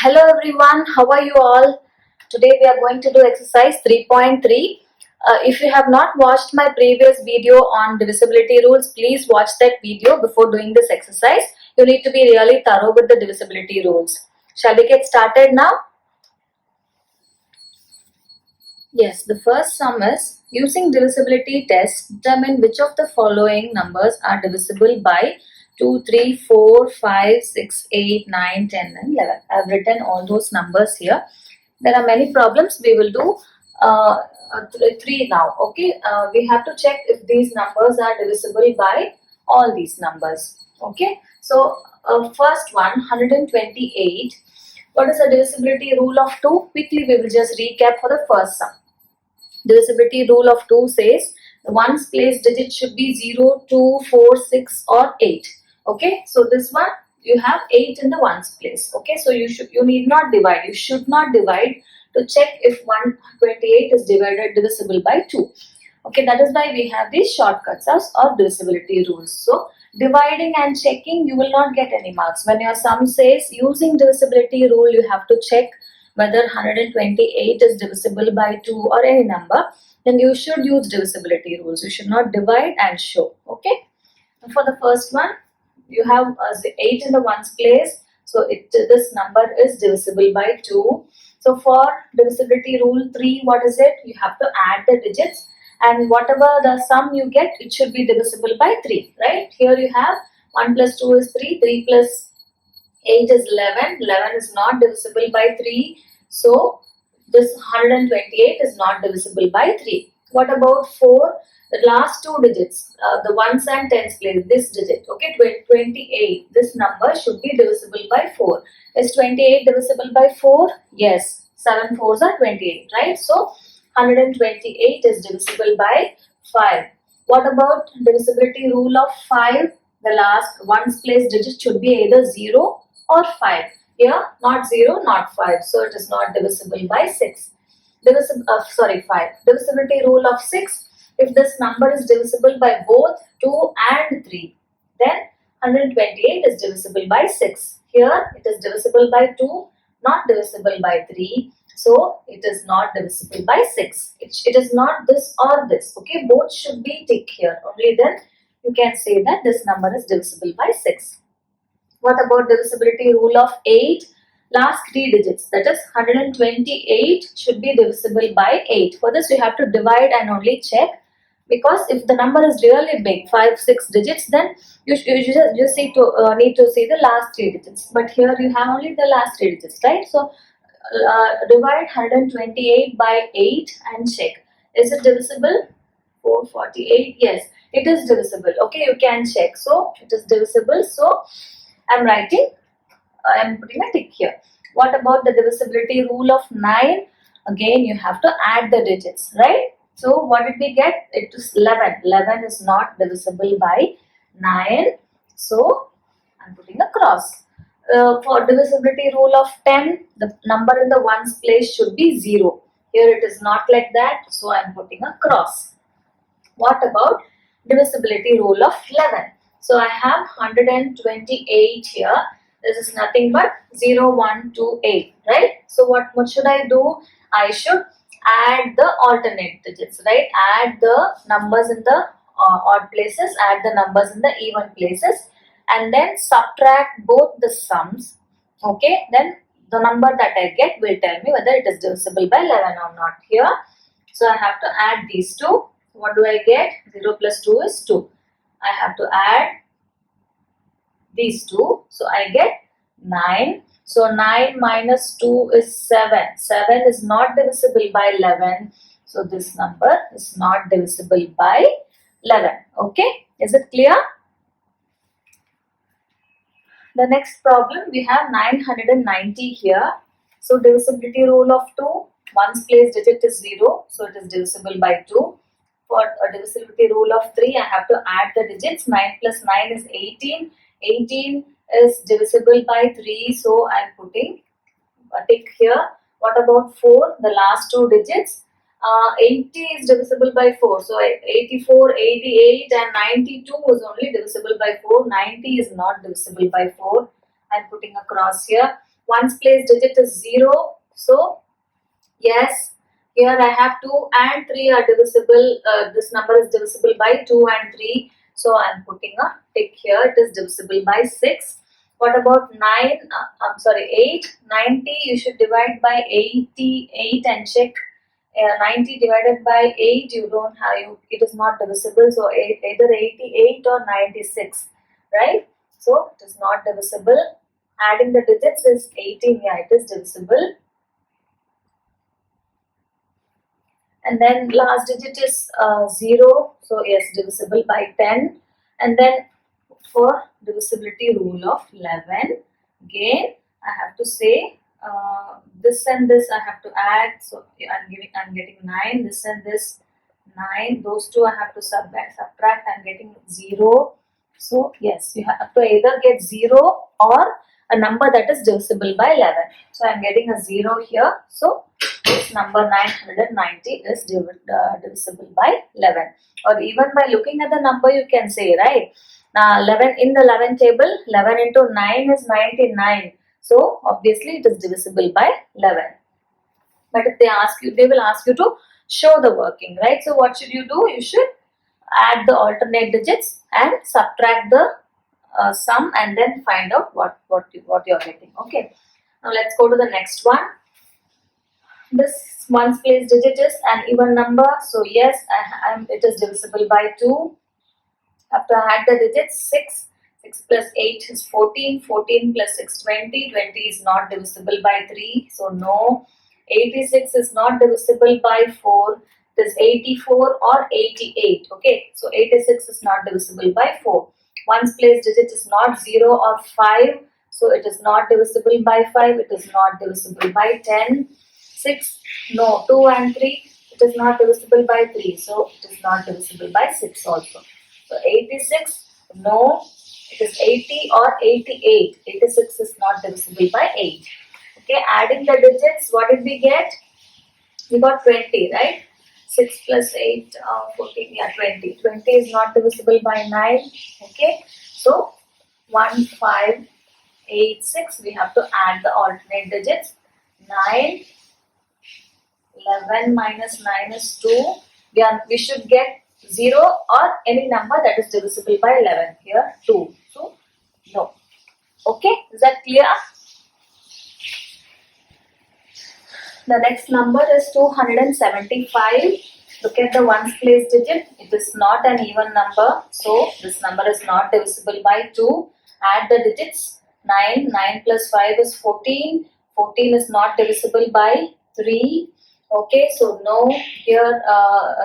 Hello everyone, how are you all? Today we are going to do exercise 3.3. If you have not watched my previous video on divisibility rules, please watch that video before doing this exercise. You need to be really thorough with the divisibility rules. Shall we get started now? Yes, the first sum is using divisibility test, determine which of the following numbers are divisible by 2, 3, 4, 5, 6, 8, 9, 10 and 11. I have written all those numbers here. There are many problems. We will do three now. Okay, we have to check if these numbers are divisible by all these numbers. Okay, so first one, 128. What is the divisibility rule of 2? Quickly we will just recap for the first sum. Divisibility rule of 2 says the ones place digit should be 0, 2, 4, 6 or 8. Okay, so this one you have 8 in the ones place. Okay, so you need not divide. You should not divide to check if 128 is divisible by 2. Okay, that is why we have these shortcuts or divisibility rules. So dividing and checking, you will not get any marks. When your sum says using divisibility rule, you have to check whether 128 is divisible by 2 or any number, then you should use divisibility rules. You should not divide and show. Okay. And for the first one, you have 8 in the ones place. So this number is divisible by 2. So for divisibility rule 3, what is it? You have to add the digits, and whatever the sum you get, it should be divisible by 3. Right? Here you have 1 plus 2 is 3. 3 plus 8 is 11. 11 is not divisible by 3. So this 128 is not divisible by 3. What about 4? The last two digits, the ones and tens place, this digit, okay, 28. This number should be divisible by 4. Is 28 divisible by 4? Yes. 7 fours are 28, right? So 128 is divisible by 5. What about divisibility rule of 5? The last ones place digit should be either 0 or 5. Here, not 0, not 5. So it is not divisible by 6. 5. Divisibility rule of 6. If this number is divisible by both 2 and 3, then 128 is divisible by 6. Here, it is divisible by 2, not divisible by 3. So, it is not divisible by 6. It is not this or this. Okay, both should be tick here. Only then you can say that this number is divisible by 6. What about divisibility rule of 8? Last 3 digits, that is 128 should be divisible by 8. For this, you have to divide and only check, because if the number is really big, 5, 6 digits, then you just need to see the last 3 digits. But here you have only the last 3 digits, right? So divide 128 by 8 and check. Is it divisible? 448. Yes, it is divisible. Okay, you can check. So it is divisible. So I'm putting a tick here. What about the divisibility rule of 9? Again, you have to add the digits, right? So what did we get? It is 11. 11 is not divisible by 9. So I'm putting a cross. For divisibility rule of 10, the number in the ones place should be 0. Here it is not like that. So I'm putting a cross. What about divisibility rule of 11? So I have 128 here. This is nothing but 0, 1, 2, 8, right? So what should I do? I should add the alternate digits, right? Add the numbers in the odd places, add the numbers in the even places, and then subtract both the sums. Okay, then the number that I get will tell me whether it is divisible by 11 or not here. So I have to add these two. What do I get? 0 plus 2 is 2. I have to add these two. So I get 9. So 9 minus 2 is 7. 7 is not divisible by 11. So this number is not divisible by 11. Okay. Is it clear? The next problem, we have 990 here. So divisibility rule of 2. Ones place digit is 0. So it is divisible by 2. For a divisibility rule of 3, I have to add the digits. 9 plus 9 is 18. 18 is divisible by 3. So I am putting a tick here. What about 4? The last 2 digits. 80 is divisible by 4. So 84, 88 and 92 is only divisible by 4. 90 is not divisible by 4. I am putting a cross here. Ones place digit is 0. So yes, here I have 2 and 3 are divisible. This number is divisible by 2 and 3. So I am putting a tick here. It is divisible by 6. What about 9? I'm sorry, 8. 90 you should divide by 88 and check. 90 divided by 8 you don't have, it is not divisible. So either 88 or 96, right? So it is not divisible. Adding the digits is 18. Yeah, it is divisible. And then last digit is 0, so yes, divisible by 10. And then for divisibility rule of 11, again I have to say this and this I have to add. So I'm getting 9. This and this 9. Those two I have to subtract. I'm getting 0. So yes, you have to either get 0 or a number that is divisible by 11. So I'm getting a 0 here. So this number 990 is divisible by 11. Or even by looking at the number you can say, right? Now 11 in the 11 table, 11 into 9 is 99. So obviously it is divisible by 11. But if they ask you, they will ask you to show the working, right? So what should you do? You should add the alternate digits and subtract the sum and then find out what you are getting. Okay. Now let's go to the next one. This ones place digit is an even number. So yes, it is divisible by 2. Have to add the digits. 6. 6 plus 8 is 14. 14 plus 6, 20. 20 is not divisible by 3. So no. 86 is not divisible by 4. It is 84 or 88. Okay. So 86 is not divisible by 4. Ones place digit is not 0 or 5. So it is not divisible by 5. It is not divisible by 10. 6, no. 2 and 3, it is not divisible by 3. So it is not divisible by 6 also. So 86, no. It is 80 or 88. 86 is not divisible by 8. Okay, adding the digits, what did we get? We got 20, right? 6 plus 8, 14, yeah, 20. 20 is not divisible by 9. Okay, so 1, 5, 8, 6. We have to add the alternate digits. 9, 11 minus 9 is 2. We should get 0 or any number that is divisible by 11. Here 2. So no. Okay, is that clear? The next number is 275. Look at the ones place digit. It is not an even number. So this number is not divisible by 2. Add the digits. 9. 9 plus 5 is 14. 14 is not divisible by 3. Okay, so no. Here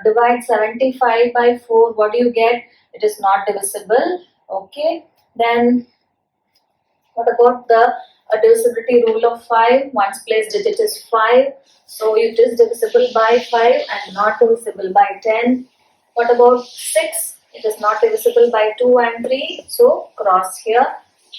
divide 75 by 4. What do you get? It is not divisible. Okay, then what about the divisibility rule of 5? Ones place digit is 5. So it is divisible by 5 and not divisible by 10. What about 6? It is not divisible by 2 and 3. So cross here.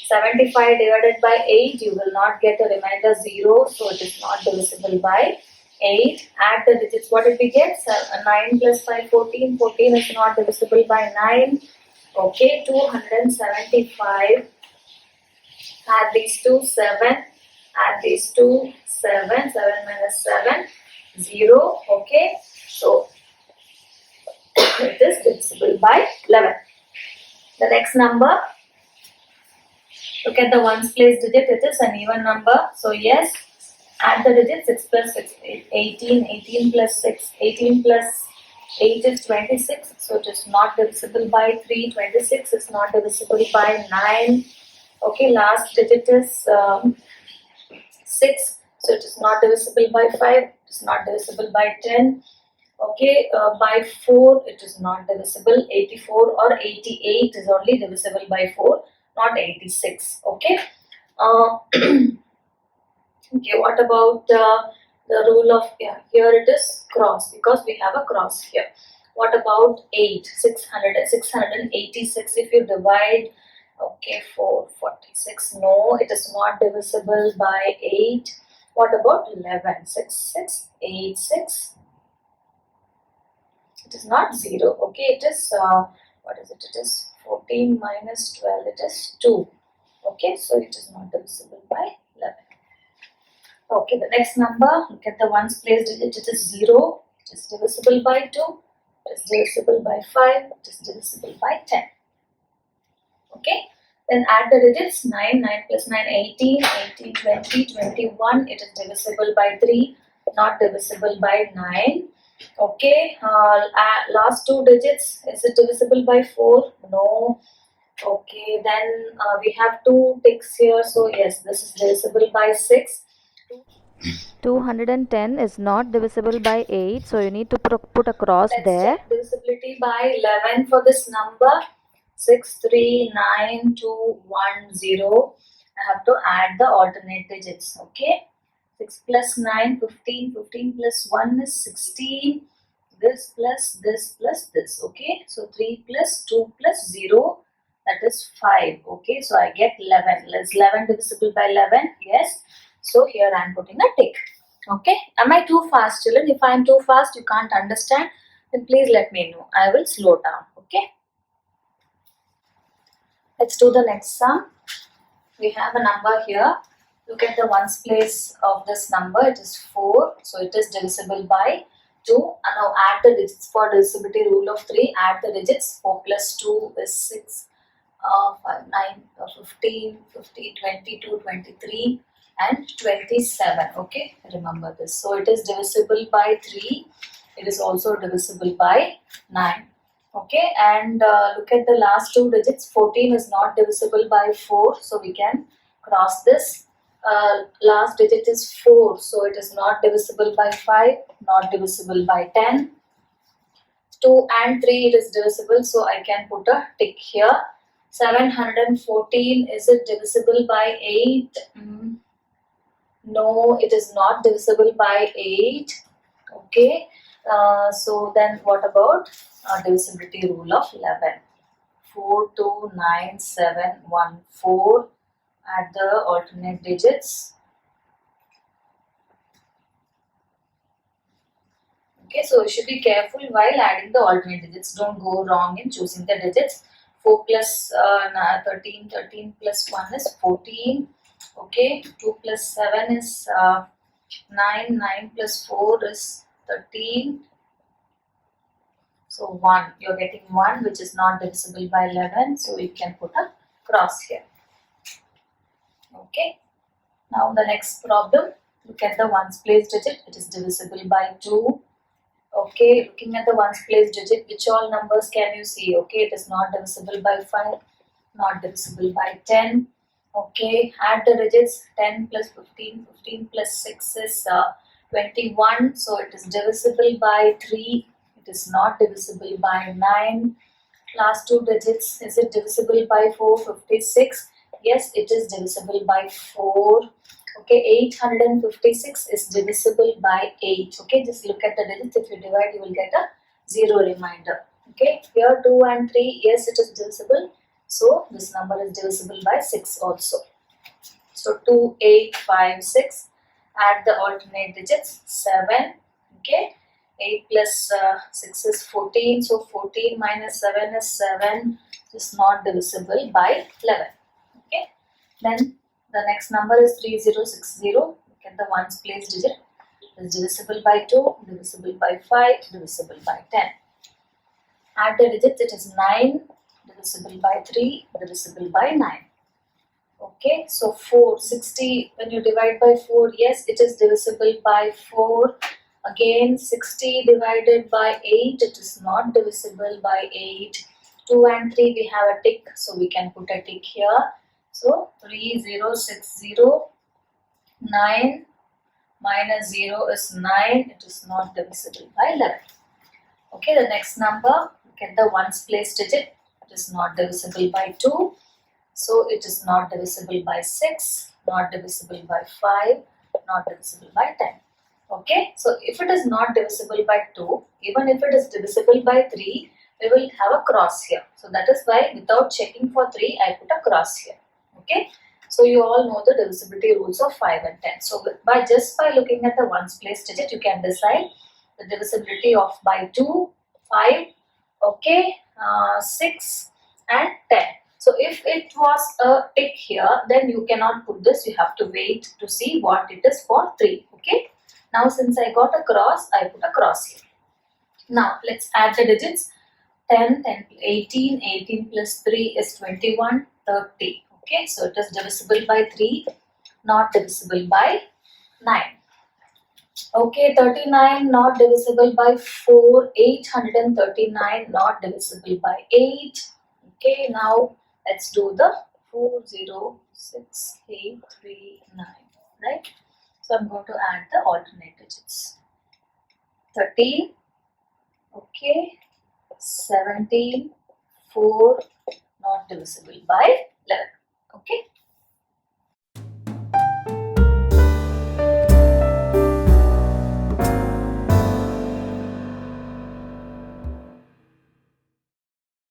75 divided by 8. You will not get a remainder 0. So it is not divisible by 8. Add the digits. What did we get? 9 plus 5, 14. 14 is not divisible by 9. Okay, 275. Add these two, 7. Add these two, 7. 7 minus 7, 0. Okay, so it is divisible by 11. The next number, look at the ones place digit. It is an even number. So yes, add the digits. 6 plus 6, 18. 18 plus 6, 18 plus 8 is 26. So it is not divisible by 3. 26 is not divisible by 9. Okay, last digit is 6. So it is not divisible by 5. It is not divisible by 10. Okay, by 4 it is not divisible. 84 or 88 is only divisible by 4, not 86. Okay. Okay, what about the rule of, here it is cross because we have a cross here. What about 8? 686 if you divide, okay, 446. No, it is not divisible by 8. What about 11? 6686. It is not 0. Okay, it is, what is it? It is 14 minus 12. It is 2. Okay, so it is not divisible by 11. Okay, the next number, look at the ones place digit, it is 0, it is divisible by 2, it is divisible by 5, it is divisible by 10. Okay, then add the digits, 9, 9 plus 9, 18, 18, 20, 21, it is divisible by 3, not divisible by 9. Okay, last two digits, is it divisible by 4? No. Okay, then we have two ticks here, so yes, this is divisible by 6. 210 is not divisible by 8, so you need to put a cross Let's there. check divisibility by 11 for this number. 6392110. I have to add the alternate digits. Okay, 6 plus 9, 15. 15 plus 1 is 16. This plus this plus this. Okay, so 3 plus 2 plus 0, that is 5. Okay, so I get 11. Is 11 divisible by 11? Yes. So here I am putting a tick. Okay, am I too fast, children? If I am too fast, you can't understand, then please let me know. I will slow down. Okay, let's do the next sum. We have a number here. Look at the ones place of this number. It is 4, so it is divisible by 2. And now add the digits for divisibility rule of 3. Add the digits. 4 plus 2 is 6, 5, 9, 15, 15, 22, 23 and 27. Okay, remember this. So it is divisible by 3. It is also divisible by 9. Okay, and look at the last two digits. 14 is not divisible by 4, so we can cross this. Last digit is 4, so it is not divisible by 5, not divisible by 10. 2 and 3 it is divisible, so I can put a tick here. 714, is it divisible by 8? No, it is not divisible by 8. Okay, so then what about divisibility rule of 11? 4, 2, 9, 7, 1, 4. Add the alternate digits. Okay, so you should be careful while adding the alternate digits. Don't go wrong in choosing the digits. 4 plus 13, 13 plus 1 is 14. Okay, 2 plus 7 is 9, 9 plus 4 is 13. So 1, you're getting 1 which is not divisible by 11. So you can put a cross here. Okay, now the next problem. Look at the ones place digit. It is divisible by 2. Okay, looking at the ones place digit, which all numbers can you see? Okay, it is not divisible by 5, not divisible by 10. Okay, add the digits. 10 plus 15, 15 plus 6 is 21. So it is divisible by 3. It is not divisible by 9. Last two digits, is it divisible by 4? 56. Yes, it is divisible by 4. Okay, 856 is divisible by 8. Okay, just look at the digits. If you divide, you will get a 0 remainder. Okay, here 2 and 3, yes, it is divisible. So this number is divisible by 6 also. So 2, 8, 5, 6. Add the alternate digits. 7. Okay, 8 plus 6 is 14. So 14 minus 7 is 7. It is not divisible by 11. Okay, then the next number is 3060. Look at the ones place digit. It is divisible by 2, divisible by 5, divisible by 10. Add the digits. It is 9, divisible by 3, divisible by 9. Okay, so 460, when you divide by 4, yes, it is divisible by 4. Again, 60 divided by 8, it is not divisible by 8. 2 and 3, we have a tick, so we can put a tick here. So 3060, 9 minus 0 is 9, it is not divisible by 11. Okay, the next number, look at the ones place digit, it is not divisible by 2. So it is not divisible by 6, not divisible by 5, not divisible by 10. Okay, so if it is not divisible by 2, even if it is divisible by 3, we will have a cross here. So that is why without checking for 3, I put a cross here. Okay, so you all know the divisibility rules of 5 and 10. So just by looking at the ones place digit, you can decide the divisibility of by 2, 5, okay, 6 and 10. So if it was a tick here, then you cannot put this. You have to wait to see what it is for 3. Okay. Now since I got a cross, I put a cross here. Now let's add the digits. 10, 10, 18, 18 plus 3 is 21, 30. Okay, so it is divisible by 3, not divisible by 9. Okay, 39 not divisible by 4, 839 not divisible by 8. Okay, now let's do the 406839, right? So I'm going to add the alternate digits. 13, okay, 17, 4 not divisible by 11. Okay,